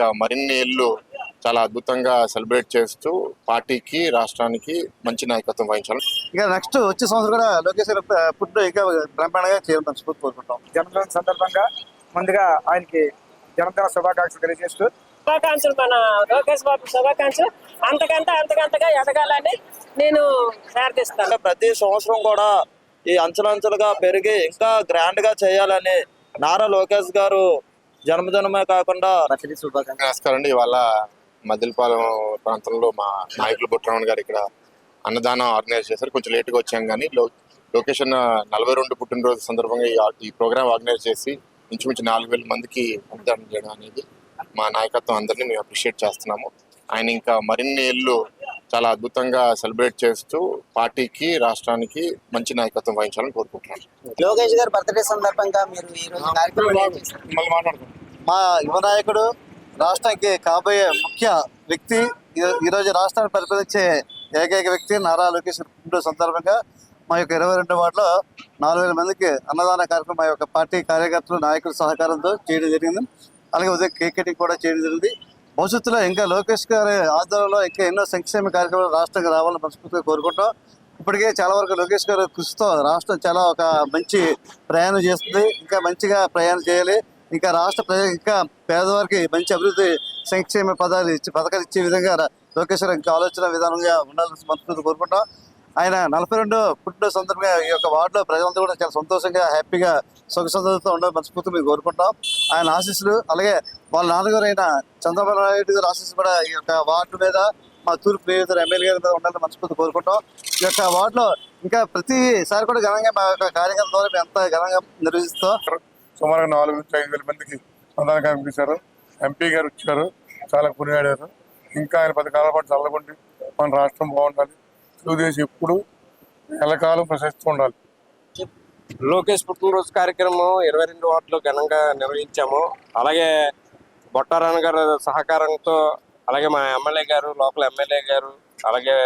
ఇంకా మరిన్ని ఏళ్ళు చాలా అద్భుతంగా సెలబ్రేట్ చేస్తూ పార్టీకి రాష్ట్రానికి మంచి నాయకత్వం వహించాలి. ఇక నెక్స్ట్ వచ్చే సంవత్సరం కూడా లోకేష్ గారు పుట్టిన ఇంకా బ్రహ్మాండంగా చేయాలని స్ఫూర్తి కోరుకుంటాం. జన్మదిన సందర్భంగా ముందుగా ఆయనకి జన్మదిన శుభాకాంక్షలు తెలియజేస్తూ శుభాకాంక్షలు, మన లోకేష్ బాబు శుభాకాంక్షలు అంతకంతగా ఎదగాలని నేను ప్రార్థిస్తాను. ప్రతి సంవత్సరం కూడా ఈ అంచెలంచెలుగా పెరిగి ఇంకా గ్రాండ్ గా చేయాలని నారా లోకేష్ గారు జన్మదినమే కాకుండా నమస్కారం అండి. ఇవాళ మదిలపాలెం ప్రాంతంలో మా నాయకులు బుట్రామన్ గారు ఇక్కడ అన్నదానం ఆర్గనైజ్ చేశారు. కొంచెం లేట్గా వచ్చాం కానీ లోకేష్ 42 పుట్టినరోజు సందర్భంగా ఈ ప్రోగ్రామ్ ఆర్గనైజ్ చేసి ఇంచుమించు 4,000 మందికి అన్నదానం చేయడం అనేది మా నాయకత్వం అందరినీ మేము అప్రిషియేట్ చేస్తున్నాము. ఆయన ఇంకా మరిన్ని ఏళ్ళు చాలా అద్భుతంగా సెలబ్రేట్ చేస్తూ పార్టీకి రాష్ట్రానికి మంచి నాయకత్వం వహించాలని కోరుకుంటున్నాను. లోకేష్ గారి బర్త్డే సందర్భంగా మీరు ఈ రోజు కార్యక్రమం మా యువ నాయకుడు, రాష్ట్రానికి కాబోయే ముఖ్య వ్యక్తి, ఈరోజు రాష్ట్రాన్ని పరిపాలించే ఏకైక వ్యక్తి నారా లోకేష్ పుట్టినరోజు సందర్భంగా మా యొక్క 22 వార్డులో 4,000 మందికి అన్నదాన కార్యక్రమం మా యొక్క పార్టీ కార్యకర్తలు నాయకుల సహకారంతో చేయడం జరిగింది. అలాగే ఉదయం కేక్ కటింగ్ కూడా చేయడం జరిగింది. భవిష్యత్తులో ఇంకా లోకేష్ గారి ఆధ్వర్యంలో ఇంకా ఎన్నో సంక్షేమ కార్యక్రమాలు రాష్ట్రానికి రావాలని మనస్ఫూర్తిగా కోరుకుంటాం. ఇప్పటికే చాలా వరకు లోకేష్ గారి కృషితో రాష్ట్రం చాలా ఒక మంచి ప్రయాణం చేస్తుంది. ఇంకా మంచిగా ప్రయాణం చేయాలి. ఇంకా రాష్ట్ర ప్రజలు ఇంకా పేదవారికి మంచి అభివృద్ధి సంక్షేమ పథకాలు ఇచ్చే విధంగా లోకేష్ గారు ఇంకా ఆలోచన విధానంగా ఉండాలని మనస్ఫూర్తిగా కోరుకుంటాం. ఆయన 42 పుట్టినరోజు సందర్భంగా ఈ యొక్క వార్డులో ప్రజలంతా కూడా చాలా సంతోషంగా హ్యాపీగా సుఖ సంతోషంతో ఉండాలని మనస్ఫూర్తిగా మేము కోరుకుంటాం. ఆయన ఆశీస్సులు, అలాగే వాళ్ళ నాన్నగారు అయిన చంద్రబాబు నాయుడు గారు ఆశీస్సులు కూడా ఈ యొక్క వార్డు మీద, మా తూర్పు నియోజకవర్గ ఎమ్మెల్యే గారి మీద ఉండాలని మనస్ఫూర్తి కోరుకుంటాం. ఈ యొక్క వార్డులో ఇంకా ప్రతిసారి కూడా ఘనంగా మా యొక్క కార్యక్రమం ద్వారా మేము ఎంత ఘనంగా నిర్వహిస్తాం. సుమారుగా 4,000-5,000 మందికి అన్నదానం కనిపించారు. ఎంపీ గారు వచ్చారు, చాలా కొనియాడారు. ఇంకా ఆయన 10 కాలాల పాటు చల్లకుండి మన రాష్ట్రం బాగుండాలి. తెలుగుదేశం ఎప్పుడు ఎల్లకాలం ప్రశస్తూ ఉండాలి. లోకేష్ పుట్టినరోజు కార్యక్రమం 22 వార్డులో ఘనంగా నిర్వహించాము. అలాగే బొట్టారాయణ గారి సహకారంతో, అలాగే మా ఎమ్మెల్యే గారు, లోకల్ ఎమ్మెల్యే గారు, అలాగే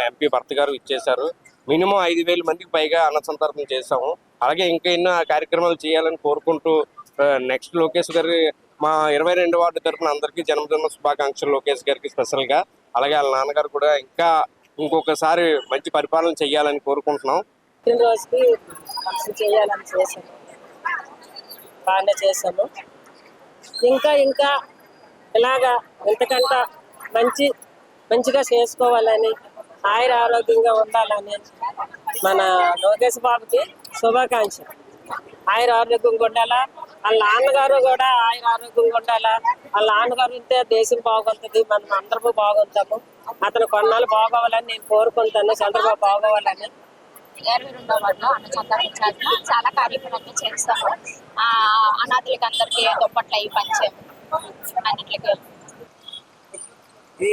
ఎంపీ భర్త గారు ఇచ్చేశారు. మినిమం 5,000 మందికి పైగా అన్న సంతర్పణ చేశాము. అలాగే ఇంకా ఎన్నో కార్యక్రమాలు చేయాలని కోరుకుంటూ నెక్స్ట్ లోకేష్ గారి మా 22 వార్డు తరఫున అందరికీ జన్మదిన శుభాకాంక్షలు లోకేష్ గారికి స్పెషల్గా. అలాగే వాళ్ళ నాన్నగారు కూడా ఇంకా ఇంకొకసారి మంచి పరిపాలన చేయాలని కోరుకుంటున్నాం. పుట్టినరోజుకి ఫంక్షన్ చేయాలని చేశాము, బాగానే చేశాము. ఇంకా ఇలాగా ఇంతకంట మంచిగా చేసుకోవాలని, ఆరోగ్యంగా ఉండాలని మన లోకేష్ బాబుకి శుభాకాంక్షలు. ఆరోగ్యంగా ఉండాలా, వాళ్ళ నాన్నగారు కూడా ఆరోగ్యంగా ఉండాలా. వాళ్ళ నాన్నగారు ఉంటే దేశం బాగుంటుంది, మనం అందరము బాగుంటాము. అతను కొన్నాళ్ళు బాగోవాలని నేను కోరుకుంటాను, చంద్రబాబు బాగోవాలని. 22వ వార్డులో అన్న సందర్శించాల్సిన చాలా కార్యక్రమాలు చేస్తాము. అనాథులకి అందరికీ దుప్పట్లు అవి పంచాము. అన్నింటికి ఈ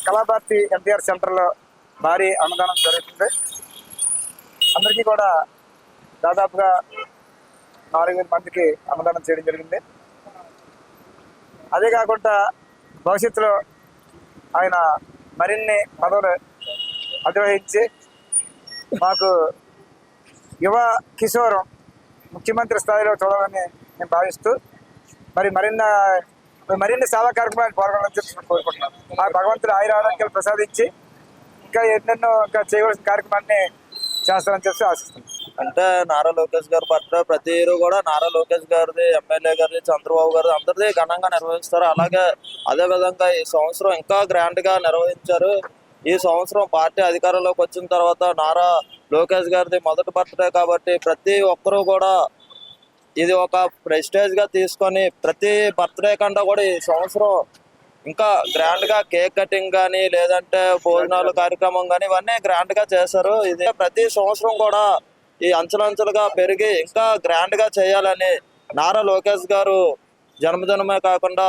కళాభారతి ఎన్టీఆర్ సెంటర్లో భారీ అన్నదానం జరుగుతుంది. అందరికీ కూడా దాదాపుగా 4,000 మందికి అన్నదానం చేయడం జరిగింది. అదే కాకుండా భవిష్యత్తులో ఆయన మరిన్ని పదవులు అధిరోహించి మాకు యువ కిషోరం ముఖ్యమంత్రి స్థాయిలో చూడాలని నేను భావిస్తూ మరిన్ని సేవా కార్యక్రమాలు పాల్గొనాలని చెప్పి కోరుకుంటున్నాను. ఆ భగవంతుడు ఆరోగ్యాలు ప్రసాదించి ఇంకా ఎన్నెన్నో చేయవలసిన కార్యక్రమాన్ని చేస్తారని చెప్పి ఆశిస్తున్నాను. అంటే నారా లోకేష్ గారి బర్త్డే ప్రతి ఇయర్ కూడా నారా లోకేష్ గారిది, ఎమ్మెల్యే గారిది, చంద్రబాబు గారిది అందరిది ఘనంగా నిర్వహిస్తారు. అలాగే అదే విధంగా ఈ సంవత్సరం ఇంకా గ్రాండ్ గా నిర్వహించారు. ఈ సంవత్సరం పార్టీ అధికారంలోకి వచ్చిన తర్వాత నారా లోకేష్ గారిది మొదటి బర్త్డే కాబట్టి ప్రతి ఒక్కరూ కూడా ఇది ఒక ప్రెస్టేజ్ గా తీసుకొని ప్రతి బర్త్డే కంటే కూడా ఈ సంవత్సరం ఇంకా గ్రాండ్ గా కేక్ కటింగ్ కానీ, లేదంటే భోజనాలు కార్యక్రమం కానీ ఇవన్నీ గ్రాండ్ గా చేశారు. ఇది ప్రతి సంవత్సరం కూడా ఈ అంచెలంచెలుగా పెరిగి ఇంకా గ్రాండ్ గా చేయాలని నారా లోకేష్ గారు జన్మదినమే కాకుండా